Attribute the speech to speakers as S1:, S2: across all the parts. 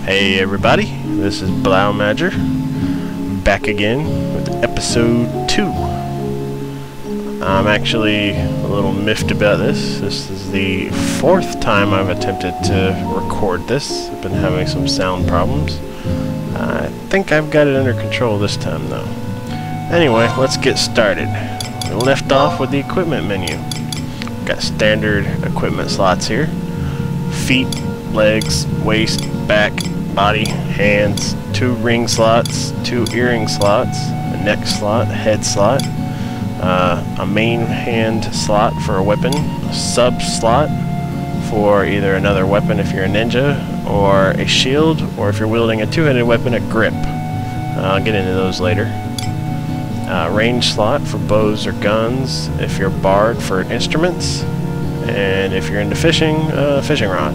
S1: Hey everybody, this is Blaumadger, back again with episode 2. I'm actually a little miffed about this. This is the 4th time I've attempted to record this. I've been having some sound problems. I think I've got it under control this time though. Anyway, let's get started. We left off with the equipment menu. Got standard equipment slots here. Feet, legs, waist, back, body, hands, 2 ring slots, 2 earring slots, a neck slot, head slot, a main hand slot for a weapon, a sub slot for either another weapon if you're a ninja, or a shield, or if you're wielding a 2-handed weapon, a grip. I'll get into those later. Range slot for bows or guns if you're barred for instruments, and if you're into fishing, fishing rod.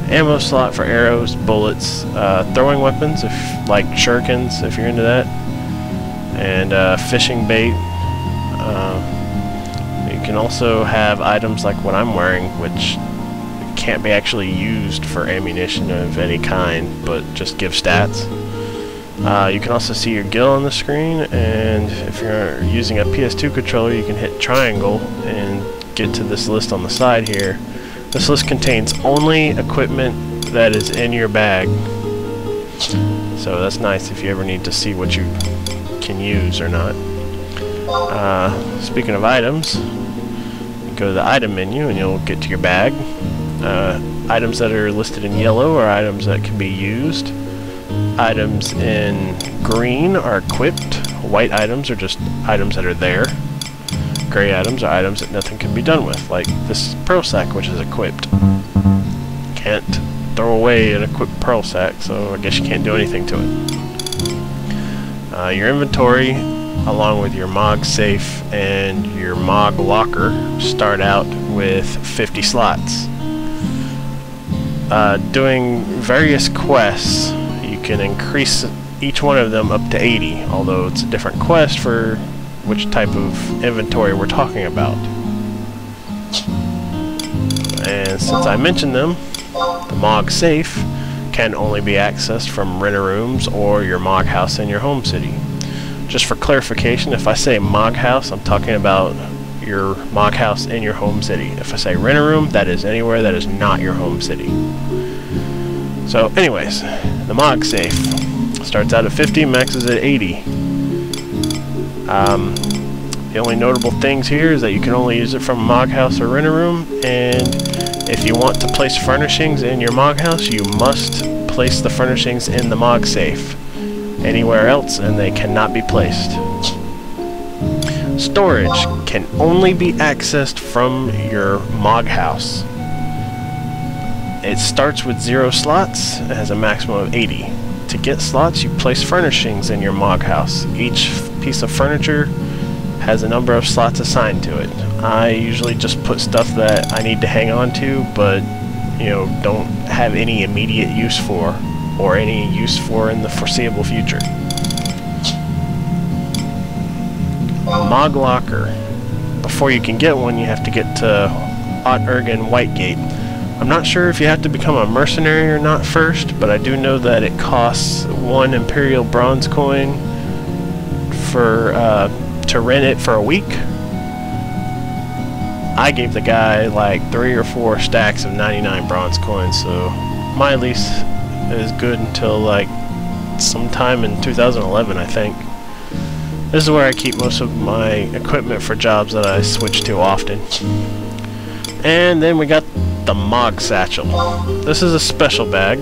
S1: Ammo slot for arrows, bullets, throwing weapons if like shurikens if you're into that, and fishing bait. You can also have items like what I'm wearing, which can't be actually used for ammunition of any kind, but just give stats. You can also see your gil on the screen, and if you're using a PS2 controller, you can hit triangle and get to this list on the side here. This list contains only equipment that is in your bag, so that's nice if you ever need to see what you can use or not. Speaking of items, you go to the item menu and you'll get to your bag. Items that are listed in yellow are items that can be used. Items in green are equipped. White items are just items that are there. Gray items are items that nothing can be done with, like this pearl sack, which is equipped. Can't throw away an equipped pearl sack, so I guess you can't do anything to it. Your inventory, along with your MOG safe and your MOG locker, start out with 50 slots. Doing various quests, you can increase each one of them up to 80, although it's a different quest for which type of inventory we're talking about. And since I mentioned them, the MOG safe can only be accessed from renter rooms or your MOG house in your home city. Just for clarification, if I say MOG house, I'm talking about your MOG house in your home city. If I say renter room, that is anywhere that is not your home city. So anyways, the MOG safe starts out at 50, maxes at 80. The only notable things here is that you can only use it from a MOG house or renter room, and if you want to place furnishings in your MOG house, you must place the furnishings in the MOG safe. Anywhere else, and they cannot be placed. Storage can only be accessed from your MOG house. It starts with 0 slots. It has a maximum of 80. To get slots, you place furnishings in your MOG house. Each piece of furniture has a number of slots assigned to it. I usually just put stuff that I need to hang on to, but don't have any immediate use for, or any use for in the foreseeable future. MOG locker. Before you can get one, you have to get to Ott-Ergen Whitegate. I'm not sure if you have to become a mercenary or not first, but I do know that it costs 1 Imperial Bronze coin for to rent it for a week. I gave the guy like 3 or 4 stacks of 99 bronze coins, so my lease is good until like sometime in 2011, I think. This is where I keep most of my equipment for jobs that I switch to often. And then we got the MOG satchel. This is a special bag.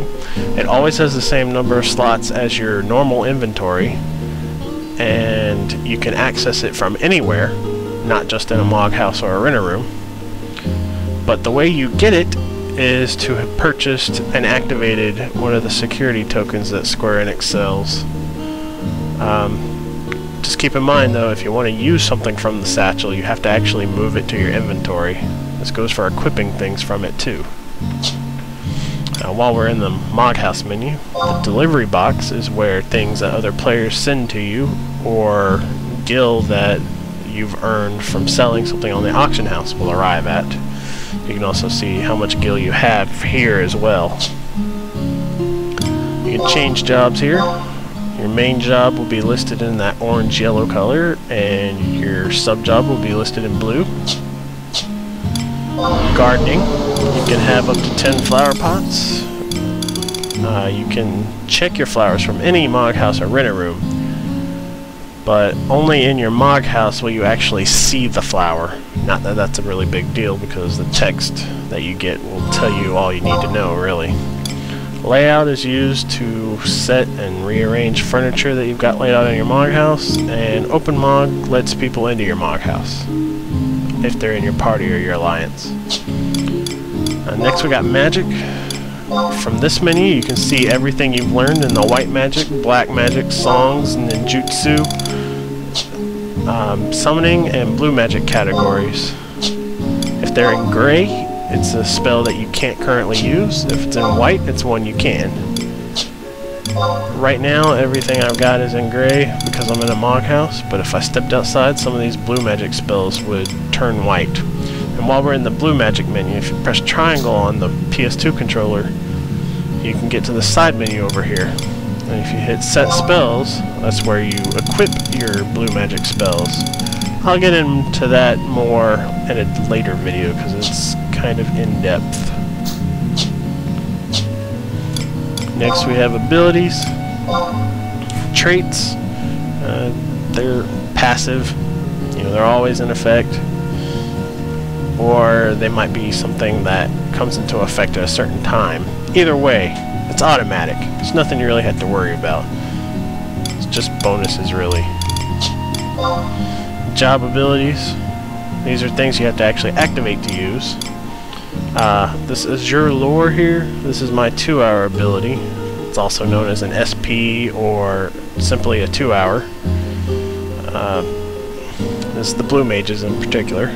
S1: It always has the same number of slots as your normal inventory, and you can access it from anywhere, not just in a MOG house or a renter room. But the way you get it is to have purchased and activated one of the security tokens that Square Enix sells. Just keep in mind though, if you want to use something from the satchel, you have to actually move it to your inventory. This goes for equipping things from it too. While we're in the MOG house menu, the delivery box is where things that other players send to you, or gil that you've earned from selling something on the auction house, will arrive at. You can also see how much gil you have here as well. change jobs here. Your main job will be listed in that orange-yellow color, and your sub-job will be listed in blue. Gardening, you can have up to 10 flower pots. You can check your flowers from any Mog House or Rent-A Room, but only in your Mog House will you actually see the flower. Not that that's a really big deal, because the text that you get will tell you all you need to know, really. Layout is used to set and rearrange furniture that you've got laid out in your Mog House, and Open Mog lets people into your Mog House if they're in your party or your alliance. Next we got magic. From this menu you can see everything you've learned in the white magic, black magic, songs, and ninjutsu, summoning, and blue magic categories. If they're in gray, it's a spell that you can't currently use. If it's in white, it's one you can. Right now everything I've got is in gray because I'm in a Mog House, but if I stepped outside, some of these blue magic spells would turn white. And while we're in the blue magic menu, if you press triangle on the PS2 controller, you can get to the side menu over here. And if you hit set spells, that's where you equip your blue magic spells. I'll get into that more in a later video because it's kind of in-depth. Next we have abilities, traits. They're passive, you know, they're always in effect, or they might be something that comes into effect at a certain time. Either way, it's automatic. There's nothing you really have to worry about. It's just bonuses, really. Job abilities. These are things you have to actually activate to use. This is your lore here. This is my 2-hour ability. It's also known as an SP or simply a 2-hour. This is the blue mages in particular.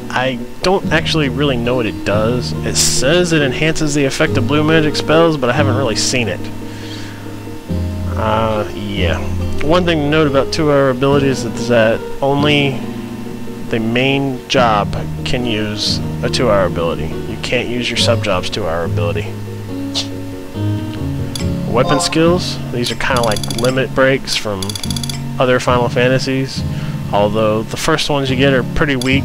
S1: I don't actually really know what it does. It says it enhances the effect of blue magic spells, but I haven't really seen it. Yeah. One thing to note about 2-hour abilities is that only the main job can use a 2-hour ability. You can't use your sub-job's 2-hour ability. Weapon skills. These are kind of like limit breaks from other Final Fantasies, although the first ones you get are pretty weak.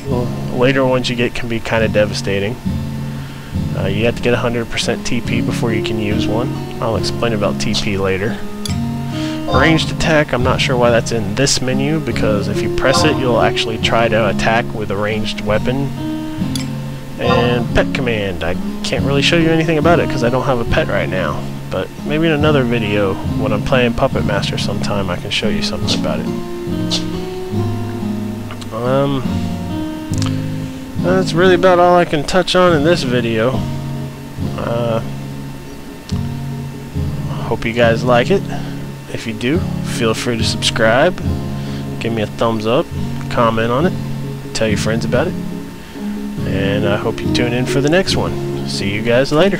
S1: The later ones you get can be kind of devastating. You have to get 100% TP before you can use one. I'll explain about TP later. Ranged attack, I'm not sure why that's in this menu, because if you press it you'll actually try to attack with a ranged weapon. And pet command, I can't really show you anything about it because I don't have a pet right now, but maybe in another video when I'm playing Puppet Master sometime I can show you something about it. That's really about all I can touch on in this video. Hope you guys like it. If you do, feel free to subscribe, give me a thumbs up, comment on it, tell your friends about it, and I hope you tune in for the next one. See you guys later.